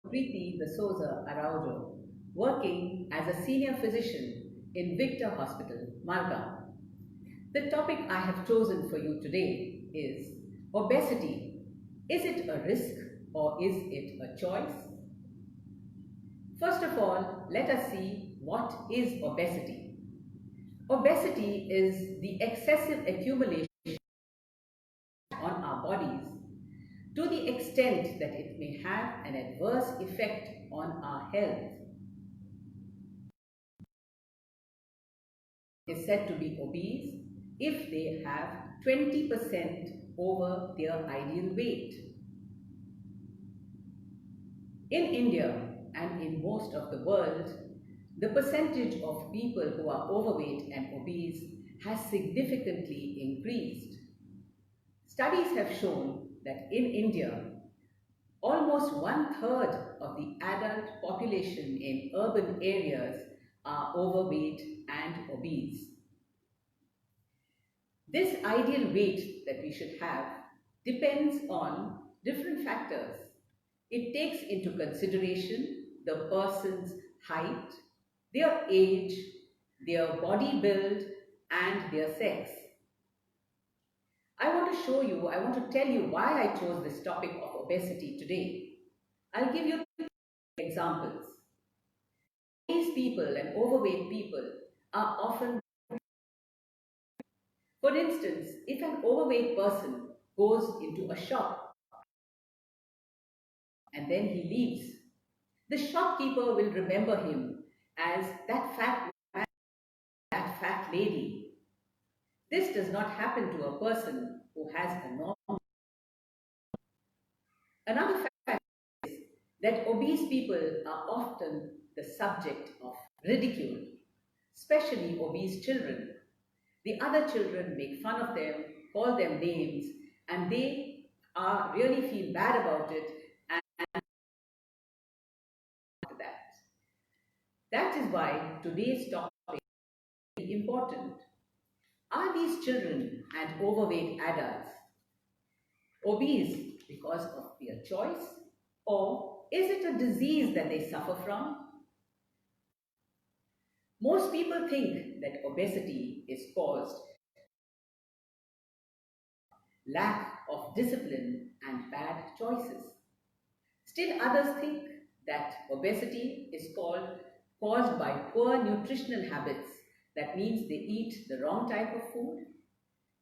Preeti D'Souza Araujo, working as a senior physician in Victor Hospital, Malga. The topic I have chosen for you today is obesity. Is it a risk or is it a choice? First of all, let us see what is obesity. Obesity is the excessive accumulation on our bodies to the extent that it may have an adverse effect on our health. Is said to be obese if they have 20% over their ideal weight. In India and in most of the world, the percentage of people who are overweight and obese has significantly increased. Studies have shown that in India, almost one-third of the adult population in urban areas are overweight and obese. This ideal weight that we should have depends on different factors. It takes into consideration the person's height, their age, their body build, and their sex. I want to show you, I want to tell you why I chose this topic of obesity today. I'll give you examples. Obese people and overweight people are often, for instance, if an overweight person goes into a shop and then he leaves, the shopkeeper will remember him as that fat man, that fat lady. This does not happen to a person who has a normal. Another fact is that obese people are often the subject of ridicule, especially obese children. The other children make fun of them, call them names, and they really feel bad about it and after that. That is why today's topic is important. Are these children and overweight adults obese because of their choice, or is it a disease that they suffer from? Most people think that obesity is caused lack of discipline and bad choices. Still others think that obesity is caused by poor nutritional habits. That means they eat the wrong type of food,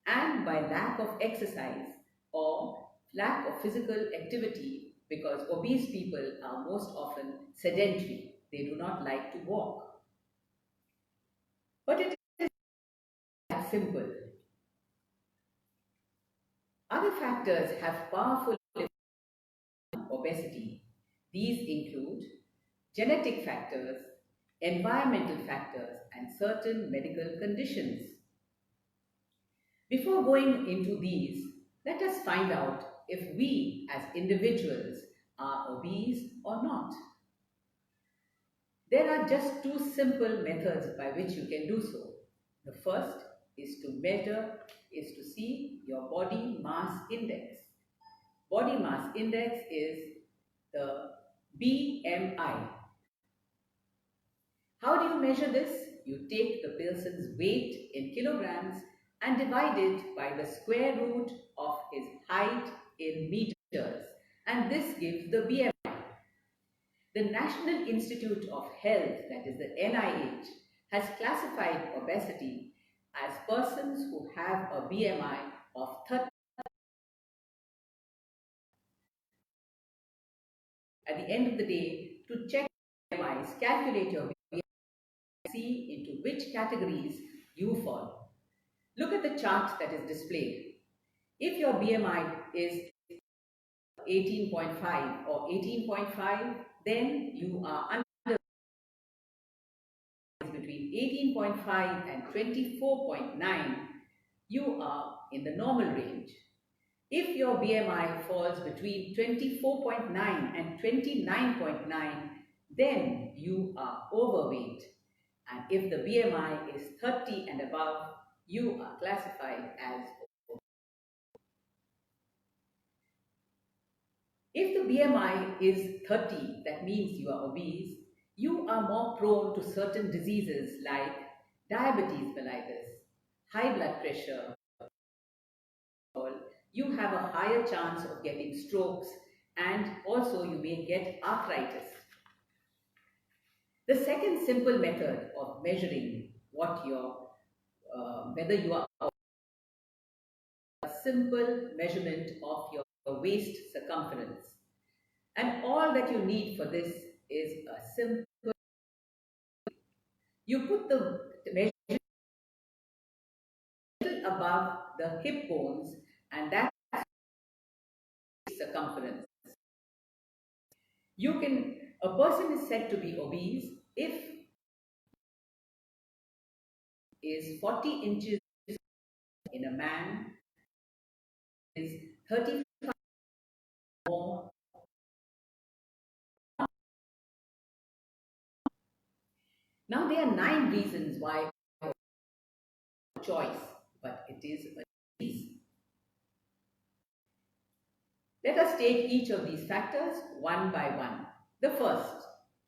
and by lack of exercise or lack of physical activity, because obese people are most often sedentary. They do not like to walk. But it is that simple. Other factors have powerful effects on obesity. These include genetic factors, environmental factors, and certain medical conditions. Before going into these, let us find out if we as individuals are obese or not. There are just two simple methods by which you can do so. The first is to see your body mass index. Body mass index is the BMI. How do you measure this? You take the person's weight in kilograms and divide it by the square root of his height in meters, and this gives the BMI. The National Institute of Health, that is the NIH, has classified obesity as persons who have a BMI of 30. At the end of the day, to check BMIs, calculate your BMI, see into which categories you fall. Look at the chart that is displayed. If your BMI is 18.5 or 18.5, then you are under between 18.5 and 24.9, you are in the normal range. If your BMI falls between 24.9 and 29.9, then you are overweight. And if the BMI is 30 and above, you are classified as overweight. If the BMI is 30, that means you are obese, you are more prone to certain diseases like diabetes mellitus, high blood pressure, you have a higher chance of getting strokes, and also you may get arthritis. The second simple method of measuring whether you are a simple measurement of your waist circumference. And all that you need for this is a simple, you put the measure above the hip bones, and that's circumference. A person is said to be obese if is 40 inches in a man, is 30 more. Now there are 9 reasons why choice, but it is a disease. Let us take each of these factors one by one. The first,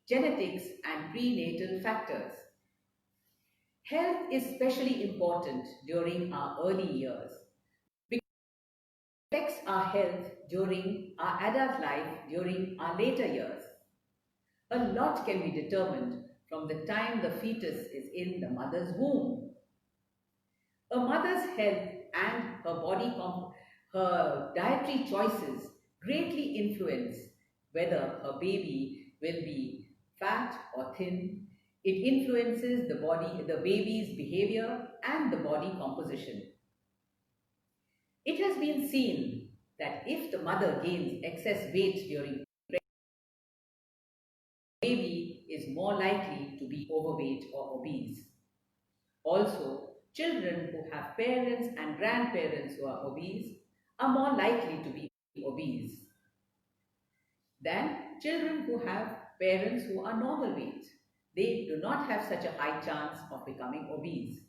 genetics and prenatal factors. Health is especially important during our early years because it affects our health during our adult life, during our later years. A lot can be determined from the time the fetus is in the mother's womb. A mother's health and her dietary choices greatly influence whether her baby will be fat or thin. It influences the baby's behavior and the body composition. It has been seen that if the mother gains excess weight during pregnancy, the baby is more likely to be overweight or obese. Also, children who have parents and grandparents who are obese are more likely to be obese than children who have parents who are normal weight. They do not have such a high chance of becoming obese.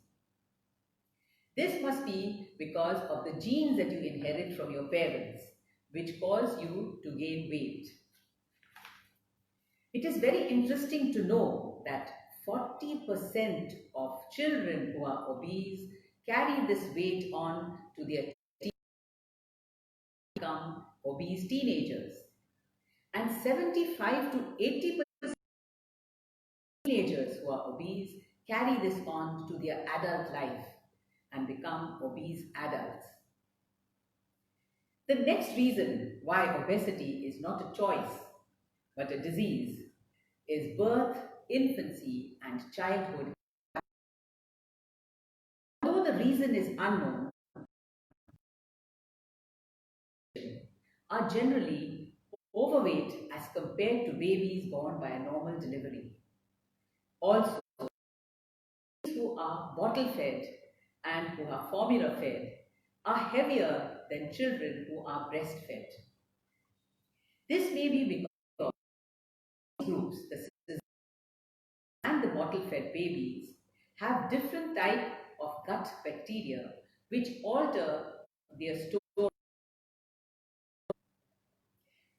This must be because of the genes that you inherit from your parents, which cause you to gain weight. It is very interesting to know that 40% of children who are obese carry this weight on to their become obese teenagers. And 75 to 80% teenagers who are obese carry this on to their adult life and become obese adults. The next reason why obesity is not a choice but a disease is birth, infancy, and childhood. Although the reason is unknown, are generally overweight as compared to babies born by a normal delivery. Also, who are bottle fed and who are formula fed are heavier than children who are breastfed. This may be because groups, the sisters and the bottle fed babies, have different type of gut bacteria which alter their store.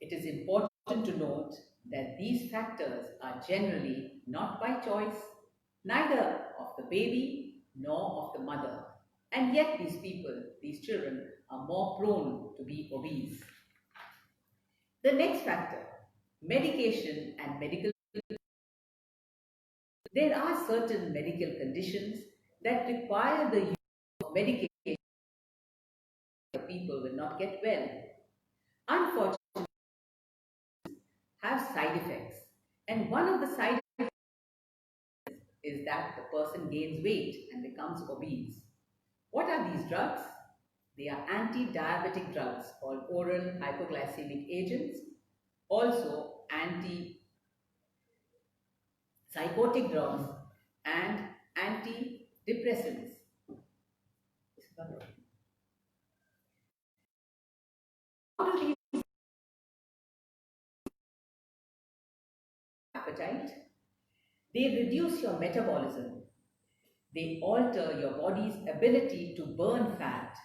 It is important to note that these factors are generally not by choice, neither of the baby nor of the mother. And yet these children, are more prone to be obese. The next factor, medication and medical. There are certain medical conditions that require the use of medication. People will not get well. Unfortunately, have side effects. And one of the side effects is that the person gains weight and becomes obese. What are these drugs? They are anti-diabetic drugs called oral hypoglycemic agents, also anti-psychotic drugs and antidepressants. How do these appetite? They reduce your metabolism. They alter your body's ability to burn fat,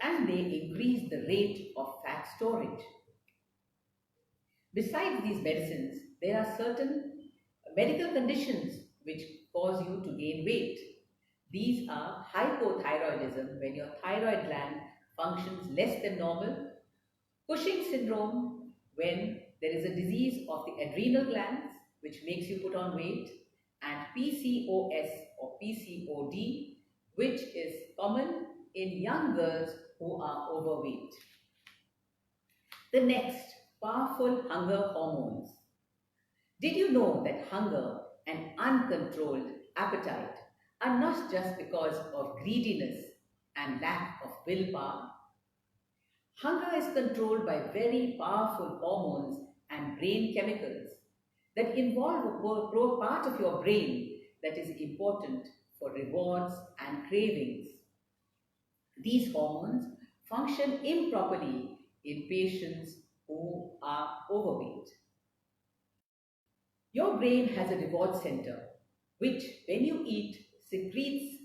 and they increase the rate of fat storage. Besides these medicines, there are certain medical conditions which cause you to gain weight. These are hypothyroidism, when your thyroid gland functions less than normal, Cushing syndrome, when there is a disease of the adrenal glands, which makes you put on weight, and PCOS or PCOD, which is common in young girls who are overweight. The next, powerful hunger hormones. Did you know that hunger and uncontrolled appetite are not just because of greediness and lack of willpower? Hunger is controlled by very powerful hormones and brain chemicals that involve a part of your brain that is important for rewards and cravings. These hormones function improperly in patients who are overweight. Your brain has a reward center, which, when you eat, secretes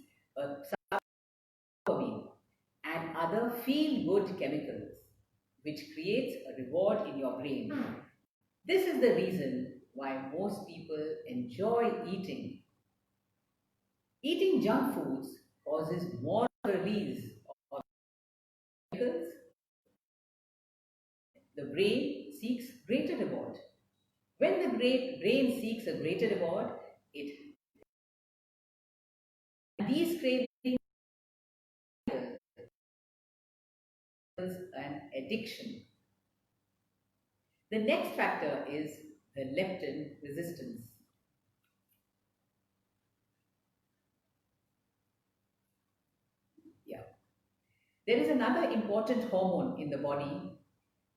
dopamine and other feel good chemicals, which creates a reward in your brain. This is the reason why most people enjoy eating. Eating junk foods causes more release of chemicals. The brain seeks greater reward. When the brain seeks a greater reward, it these cravings an addiction. The next factor is the leptin resistance. Yeah. There is another important hormone in the body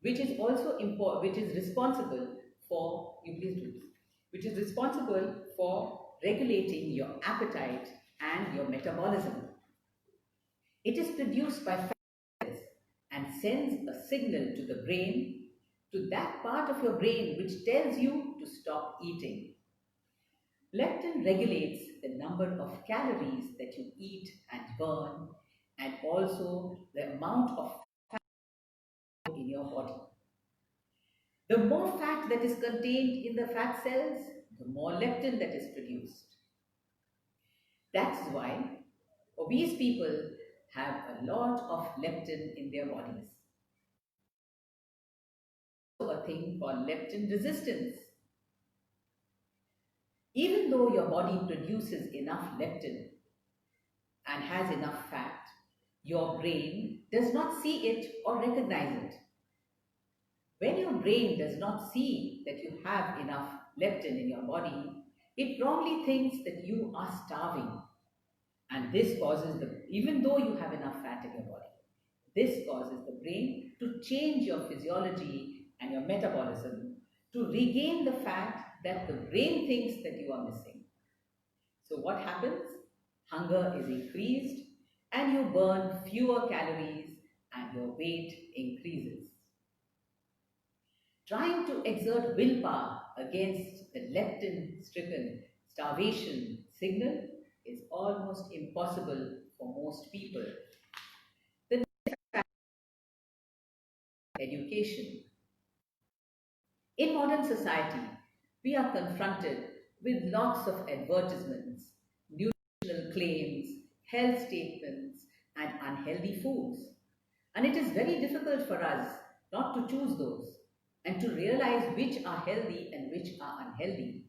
which is also which is responsible for you please do this, which is responsible for regulating your appetite and your metabolism. It is produced by fat and sends a signal to the brain, to that part of your brain which tells you to stop eating. Leptin regulates the number of calories that you eat and burn, and also the amount of fat in your body. The more fat that is contained in the fat cells, the more leptin that is produced. That's why obese people have a lot of leptin in their bodies. A thing called leptin resistance. Even though your body produces enough leptin and has enough fat, your brain does not see it or recognize it. When your brain does not see that you have enough leptin in your body, it wrongly thinks that you are starving. And this causes even though you have enough fat in your body, this causes the brain to change your physiology and your metabolism to regain the fat that the brain thinks that you are missing. So what happens? Hunger is increased and you burn fewer calories and your weight increases. Trying to exert willpower against the leptin-stricken starvation signal is almost impossible for most people. The next education. In modern society, we are confronted with lots of advertisements, nutritional claims, health statements, and unhealthy foods. And it is very difficult for us not to choose those and to realize which are healthy and which are unhealthy.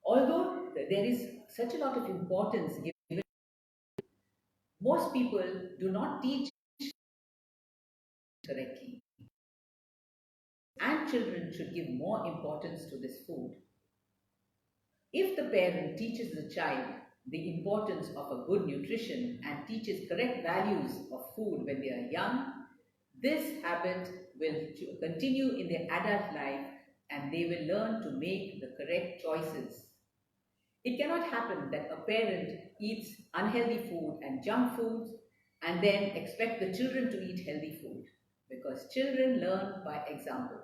Although there is such a lot of importance given, most people do not teach correctly. And children should give more importance to this food. If the parent teaches the child the importance of a good nutrition and teaches correct values of food when they are young, this habit will continue in their adult life and they will learn to make the correct choices. It cannot happen that a parent eats unhealthy food and junk foods and then expect the children to eat healthy food, because children learn by example.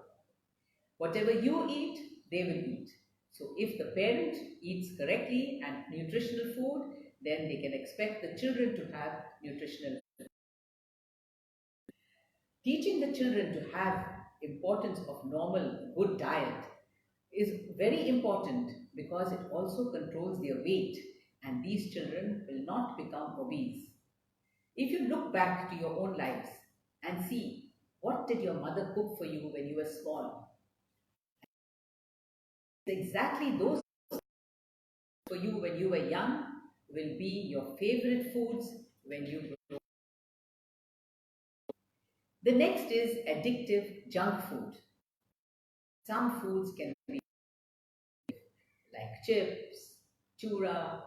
Whatever you eat, they will eat. So if the parent eats correctly and nutritional food, then they can expect the children to have nutritional food. Teaching the children to have importance of normal good diet is very important because it also controls their weight, and these children will not become obese. If you look back to your own lives and see, what did your mother cook for you when you were small? Exactly those for you when you were young will be your favorite foods when you grow. The next is addictive junk food. Some foods can be like chips, chura,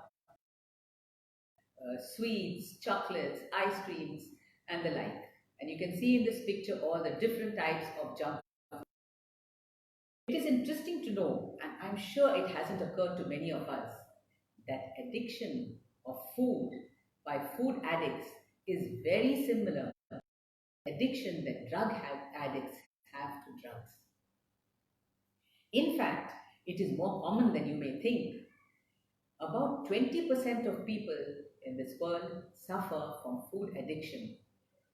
sweets, chocolates, ice creams, and the like. And you can see in this picture all the different types of junk food. It is interesting to know, and I'm sure it hasn't occurred to many of us, that addiction of food by food addicts is very similar to the addiction that addicts have to drugs. In fact, it is more common than you may think. About 20% of people in this world suffer from food addiction,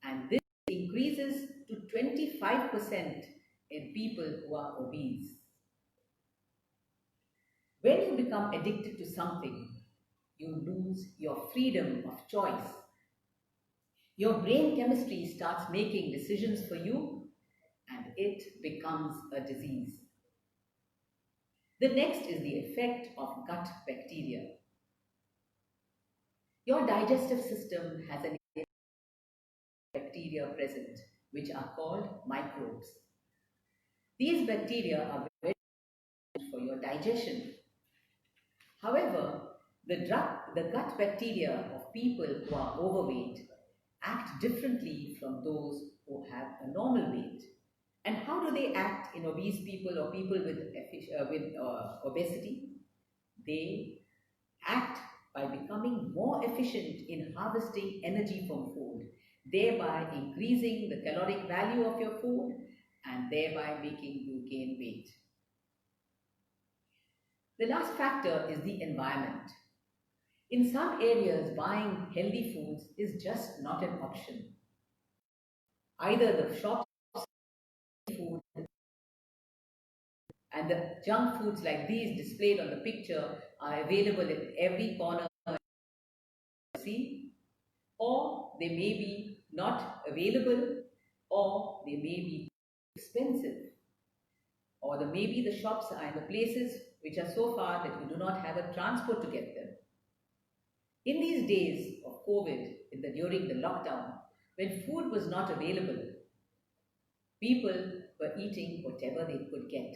and this increases to 25% in people who are obese. When you become addicted to something, you lose your freedom of choice. Your brain chemistry starts making decisions for you, and it becomes a disease. The next is the effect of gut bacteria. Your digestive system has an bacteria present, which are called microbes. These bacteria are very important for your digestion. However, the gut bacteria of people who are overweight act differently from those who have a normal weight. And how do they act in obese people or people with obesity? They act by becoming more efficient in harvesting energy from food, thereby increasing the caloric value of your food and thereby making you gain weight. The last factor is the environment. In some areas, buying healthy foods is just not an option. Either the shops food and the junk foods like these displayed on the picture are available in every corner you see, or they may be not available, or they may be expensive, or maybe the shops are in the places which are so far that you do not have a transport to get them. In these days of COVID, during the lockdown, when food was not available, people were eating whatever they could get.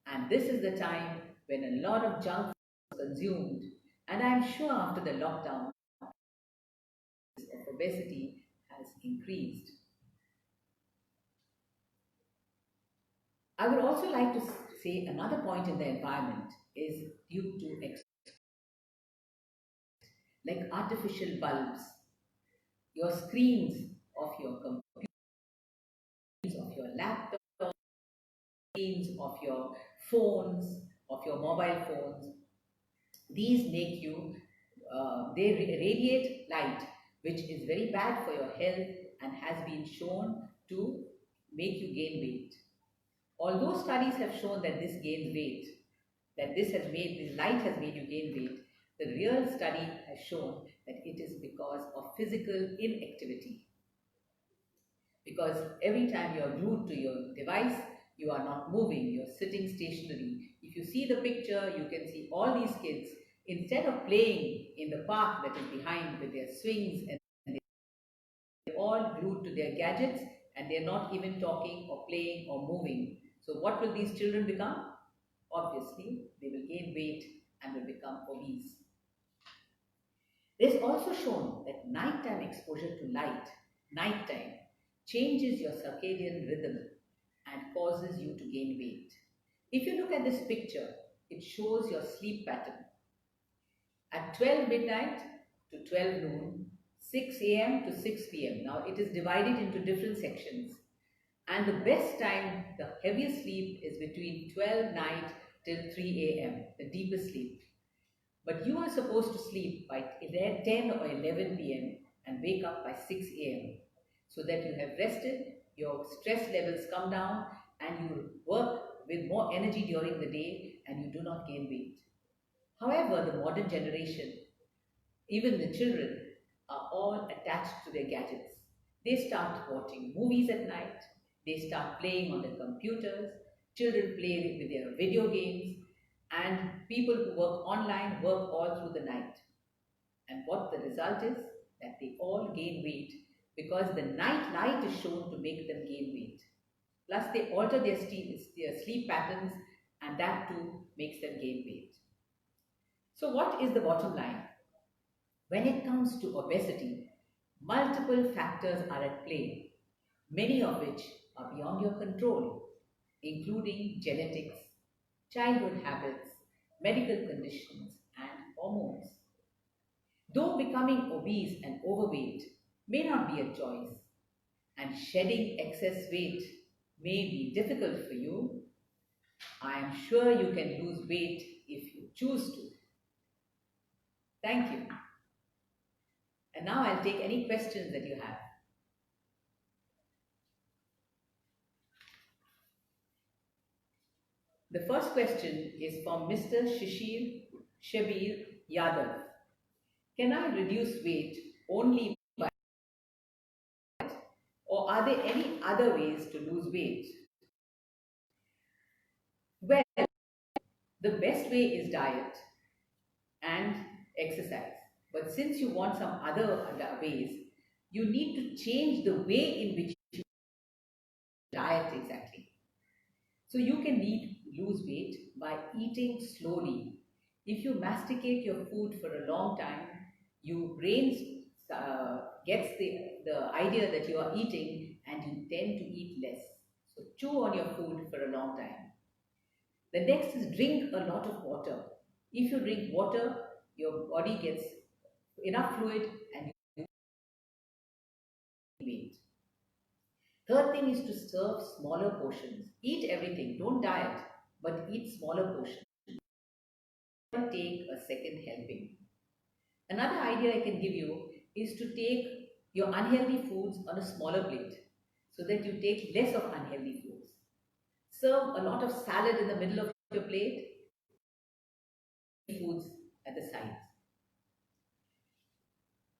And this is the time when a lot of junk food was consumed. And I'm sure after the lockdown, of obesity has increased. I would also like to say another point in the environment is due to like artificial bulbs, your screens of your computers, of your laptop, screens of your phones, of your mobile phones. These make you, they radiate light, which is very bad for your health and has been shown to make you gain weight. Although studies have shown that this gains weight, that this light has made you gain weight, the real study has shown that it is because of physical inactivity. Because every time you are glued to your device, you are not moving, you are sitting stationary. If you see the picture, you can see all these kids, instead of playing in the park that is behind with their swings, and they're all glued to their gadgets and they're not even talking or playing or moving. So what will these children become? Obviously, they will gain weight and will become obese. It is also shown that nighttime exposure to light, nighttime, changes your circadian rhythm and causes you to gain weight. If you look at this picture, it shows your sleep pattern. At 12 midnight to 12 noon, 6 a.m. to 6 p.m. Now it is divided into different sections. And the best time, the heaviest sleep is between 12 night till 3 a.m., the deepest sleep. But you are supposed to sleep by 10 or 11 p.m. and wake up by 6 a.m. so that you have rested your stress levels come down, and you work with more energy during the day, and you do not gain weight. However, the modern generation, even the children, are all attached to their gadgets. They start watching movies at night, they start playing on their computers, children play with their video games, and people who work online work all through the night. And what the result is, that they all gain weight because the night light is shown to make them gain weight. Plus, they alter their sleep patterns, and that too makes them gain weight. So, what is the bottom line? When it comes to obesity, multiple factors are at play, many of which are beyond your control, including genetics, childhood habits, medical conditions, and hormones. Though becoming obese and overweight may not be a choice, and shedding excess weight may be difficult for you, I am sure you can lose weight if you choose to. Thank you. And now I'll take any questions that you have. The first question is from Mr. Shishir Shabir Yadav. Can I reduce weight only by diet, or are there any other ways to lose weight? Well, the best way is diet and exercise. But since you want some other ways, you need to change the way in which you diet exactly. So you can lose weight by eating slowly. If you masticate your food for a long time, your brain gets the idea that you are eating, and you tend to eat less. So chew on your food for a long time. The next is drink a lot of water. If you drink water, your body gets enough fluid and you gain weight. Third thing is to serve smaller portions. Eat everything, don't diet, but eat smaller portions. Don't take a second helping. Another idea I can give you is to take your unhealthy foods on a smaller plate so that you take less of unhealthy foods. Serve a lot of salad in the middle of your plate, foods at the sides.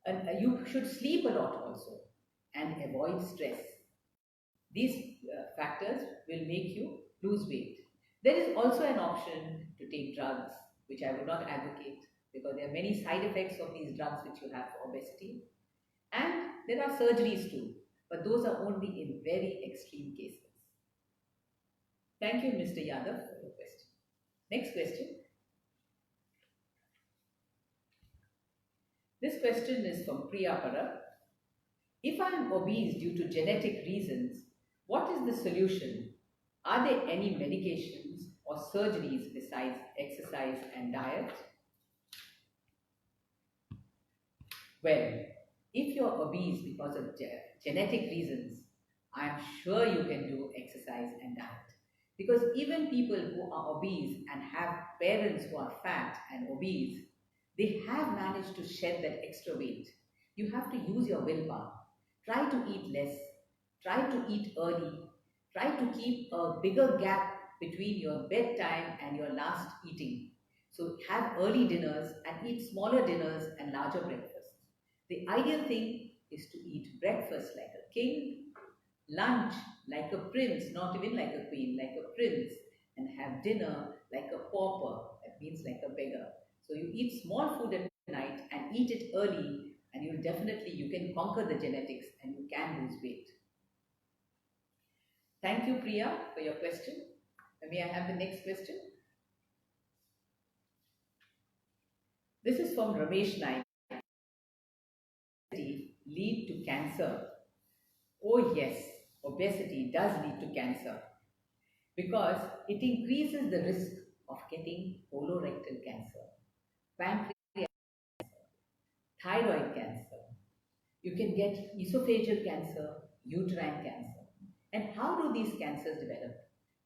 And you should sleep a lot also and avoid stress. These factors will make you lose weight. There is also an option to take drugs, which I would not advocate because there are many side effects of these drugs which you have for obesity. And there are surgeries too, but those are only in very extreme cases. Thank you, Mr. Yadav, for your question. Next question. This question is from Priya Para. If I am obese due to genetic reasons, what is the solution? Are there any medications or surgeries besides exercise and diet? Well, if you're obese because of genetic reasons, I am sure you can do exercise and diet. Because even people who are obese and have parents who are fat and obese, they have managed to shed that extra weight. You have to use your willpower. Try to eat less. Try to eat early. Try to keep a bigger gap between your bedtime and your last eating. So have early dinners and eat smaller dinners and larger breakfasts. The ideal thing is to eat breakfast like a king, lunch like a prince, not even like a queen, like a prince, and have dinner like a pauper, that means like a beggar. So you eat small food at night and eat it early, and you can conquer the genetics and you can lose weight. Thank you, Priya, for your question. May I have the next question? This is from Ramesh Naik. Lead to cancer? Oh yes, obesity does lead to cancer because it increases the risk of getting colorectal cancer, pancreatic cancer, thyroid cancer. You can get esophageal cancer, uterine cancer. And how do these cancers develop?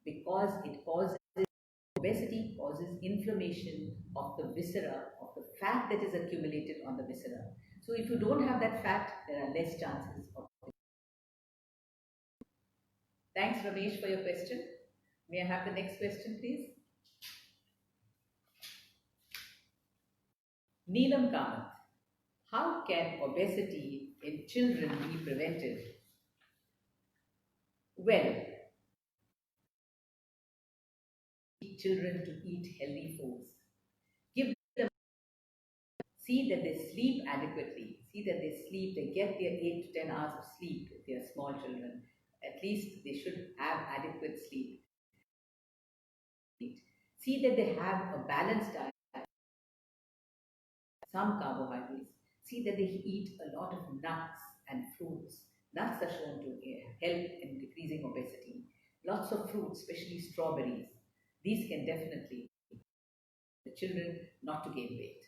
Because obesity causes inflammation of the viscera, of the fat that is accumulated on the viscera. So if you don't have that fat, there are less chances of. Thanks, Ramesh, for your question. May I have the next question, please? Neelam Kamath. How can obesity in children be prevented? Well, teach children to eat healthy foods. Give them, see that they sleep adequately. See that they sleep, they get their 8 to 10 hours of sleep if they are small children. At least they should have adequate sleep. See that they have a balanced diet, some carbohydrates. See that they eat a lot of nuts and fruits. Nuts are shown to help in decreasing obesity. Lots of fruits, especially strawberries. These can definitely help the children not to gain weight.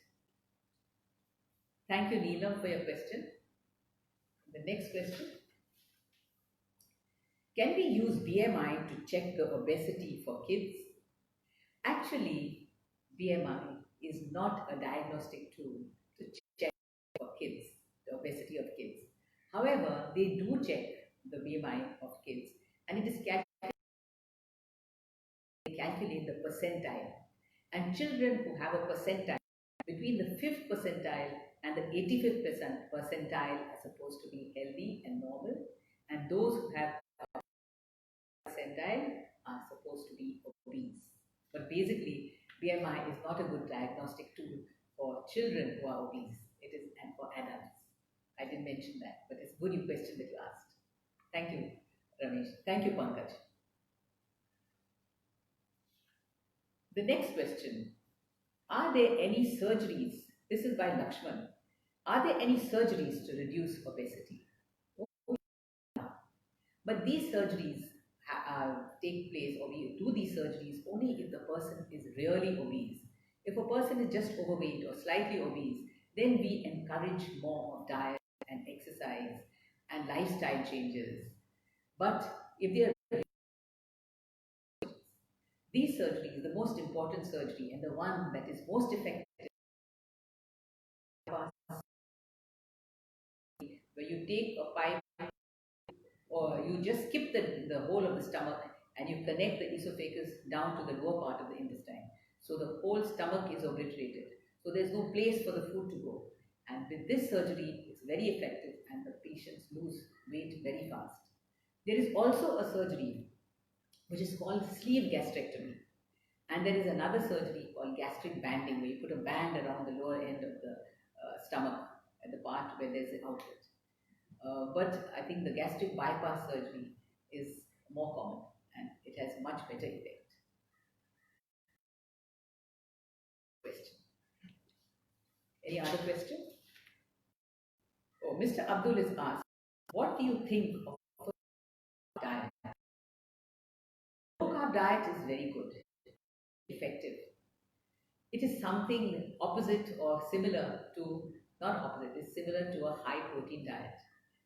Thank you, Neelam, for your question. The next question. Can we use BMI to check the obesity for kids? Actually, BMI is not a diagnostic tool to check for kids, the obesity of kids. However, they do check the BMI of kids and it is calculate the percentile. And children who have a percentile between the 5th percentile and the 85th percentile are supposed to be healthy and normal, and those who have percentile are supposed to be obese. But basically, BMI is not a good diagnostic tool for children who are obese. It is and for adults. I didn't mention that, but it's a good question that you asked. Thank you, Ramesh. Thank you, Pankaj. The next question. Are there any surgeries? This is by Lakshman. Are there any surgeries to reduce obesity? But these surgeries take place, or we do these surgeries only if the person is really obese. If a person is just overweight or slightly obese, then we encourage more of diet and exercise and lifestyle changes. But if they are these surgeries, the most important surgery and the one that is most effective, where you take a pipe or you just skip the whole of the stomach and you connect the esophagus down to the lower part of the intestine. So the whole stomach is obliterated. So there's no place for the food to go. And with this surgery, it's very effective and the patients lose weight very fast. There is also a surgery which is called sleeve gastrectomy. And there is another surgery called gastric banding, where you put a band around the lower end of the stomach at the part where there's an outlet. But I think the gastric bypass surgery is more common and it has much better effect. Question. Any other question? Oh, Mr. Abdul is asked, what do you think of diet? Low carb diet is very good, effective. It is something opposite or similar to, not opposite, it's similar to a high protein diet.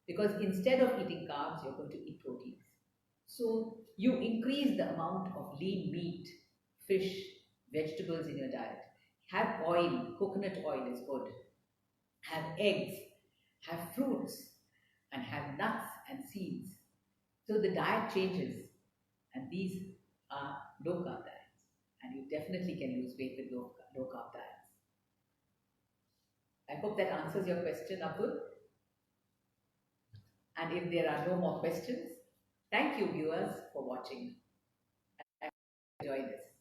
Because instead of eating carbs, you're going to eat proteins. So you increase the amount of lean meat, fish, vegetables in your diet. Have oil, coconut oil is good. Have eggs, have fruits, and have nuts and seeds. So the diet changes, and these are low carb diets. And you definitely can lose weight with low carb diets. I hope that answers your question, Abdul. And if there are no more questions, thank you, viewers, for watching. I enjoy this.